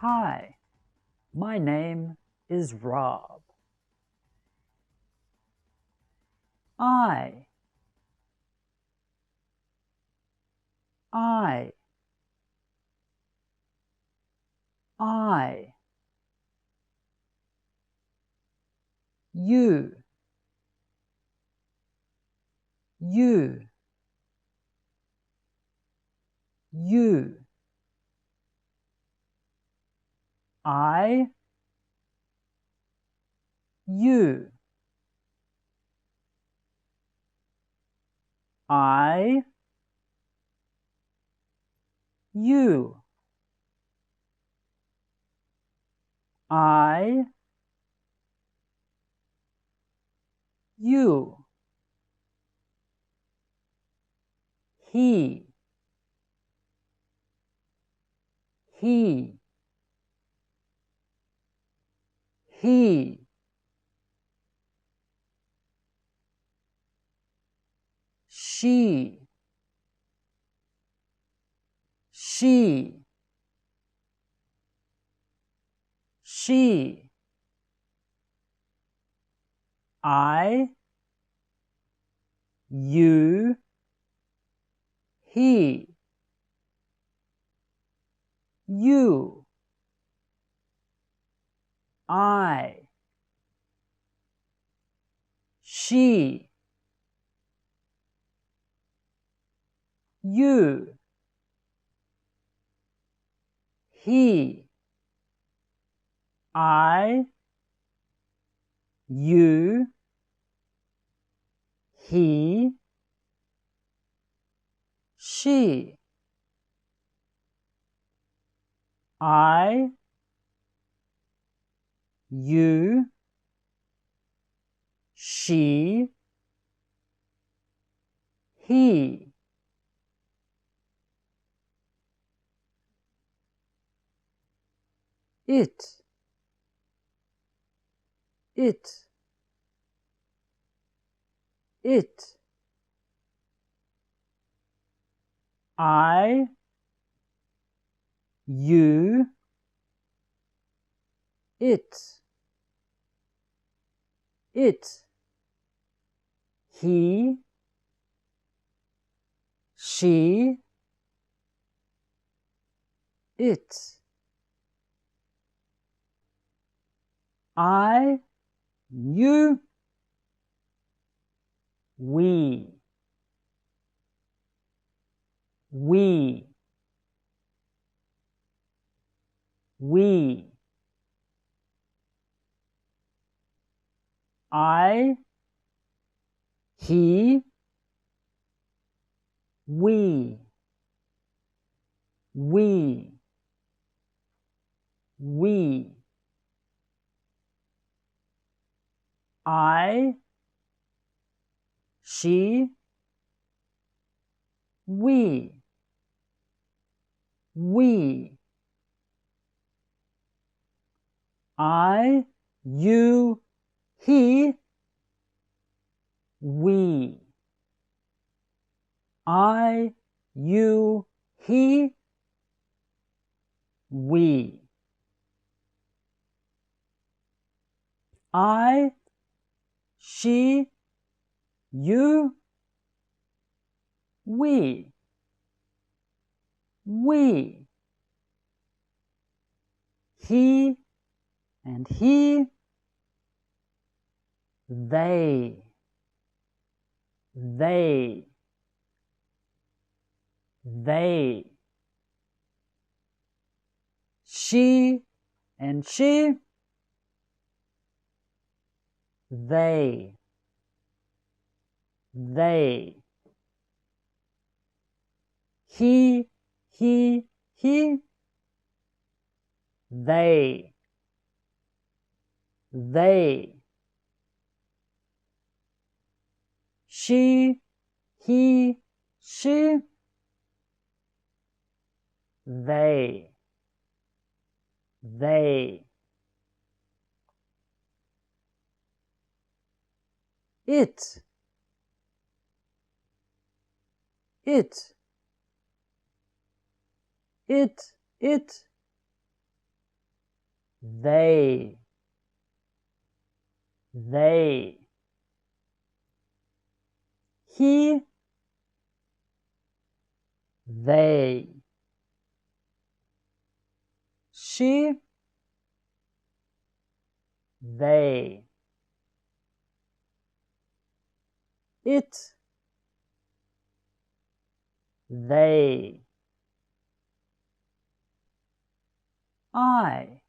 Hi, my name is Rob. I you you I you I you I you he he she she I you he you I she you he I you he she I you she he it it I you it he she it I you we I he we I she we I you he we I you he we I she you we he and he they she and she they he they she he she they it it they, he, they, she, they, it, they, I,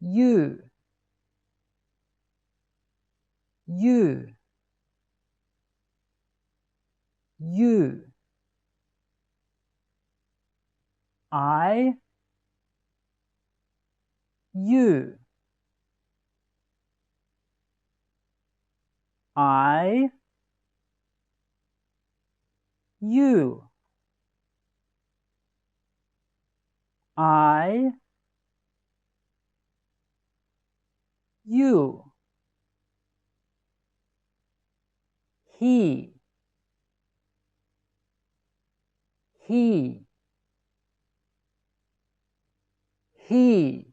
you, I, you, I, you, I, you, he, he, he,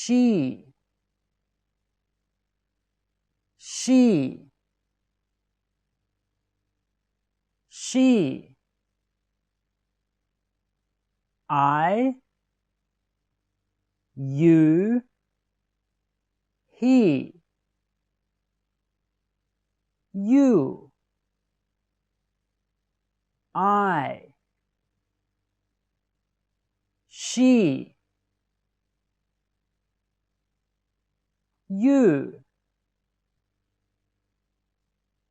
she, she, she, I, you, he, you, I, she, you,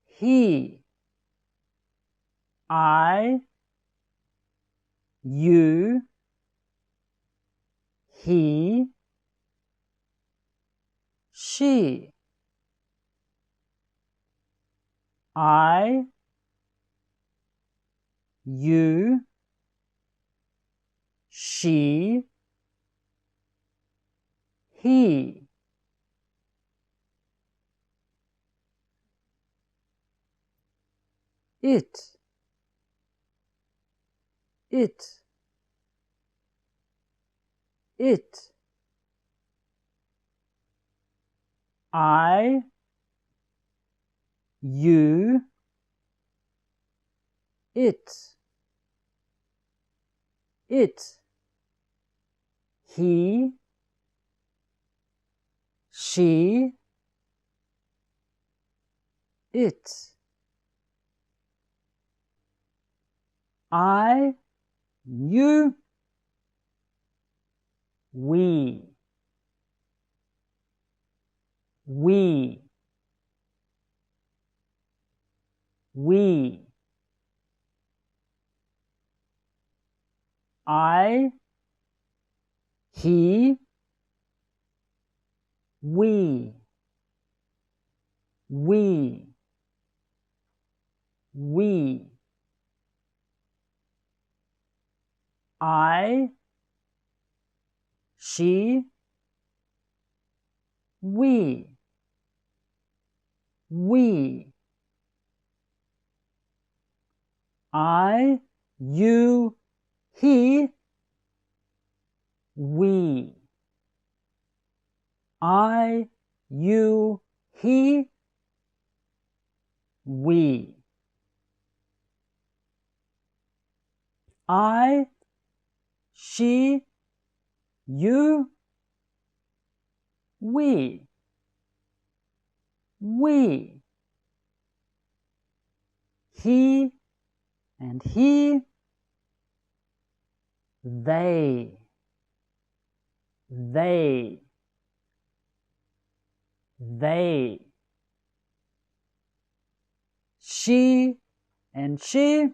he, I, you, he, she, I, you, she, he, it, it, it, I, you, it, he, she, it, I, you, we, we, I, he, we, I, she, we, I, you, he, we, I, you, he, we, I, she, you, we, he and he, they, she and she,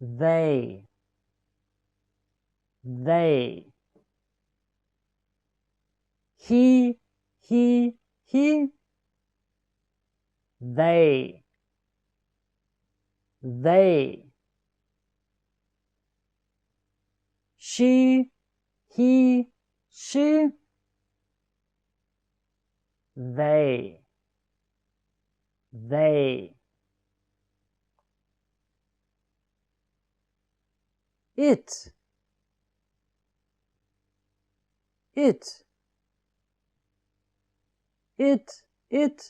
they, he, they, she, he, she, they, it, it,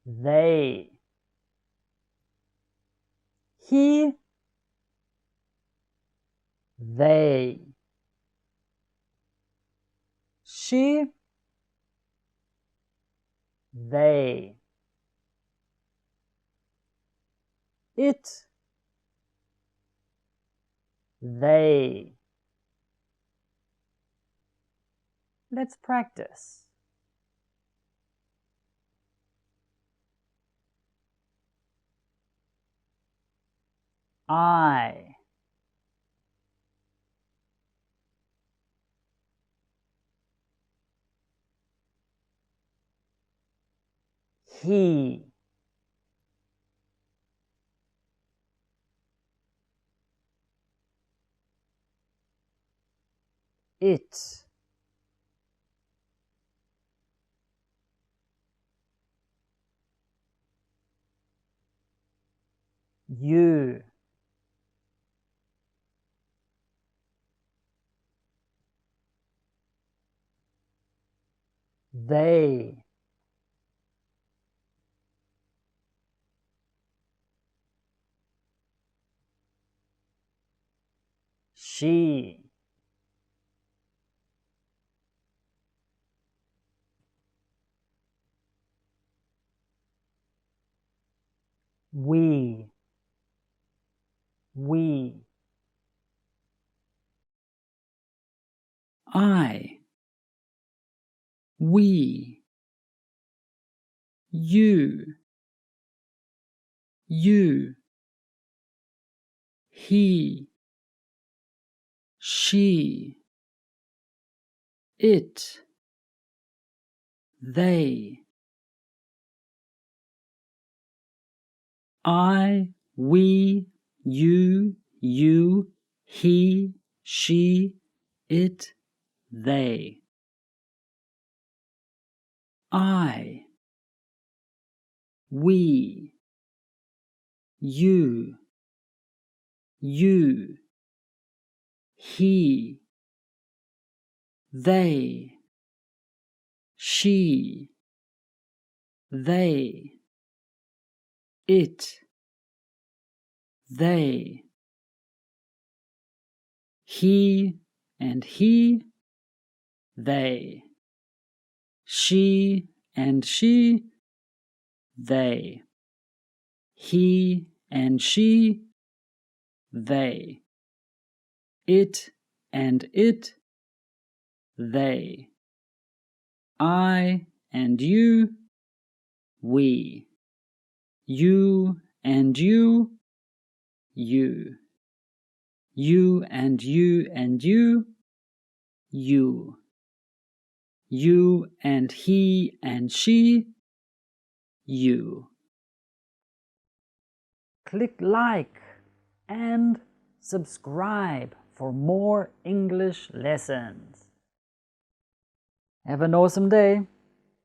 they, he, they, she, they, it, they. Let's practice. I, he, it, you, they, she, we, I, we, you, he, she, it, they, I, we, you, he, she, it, they. I, we, you, he, they, she, they, it, they, he and he, they, she and she, they, he and she, they, it and it, they, I and you, we, you and you, you and you and you and he and she, you. Click like and subscribe for more English lessons. Have an awesome day!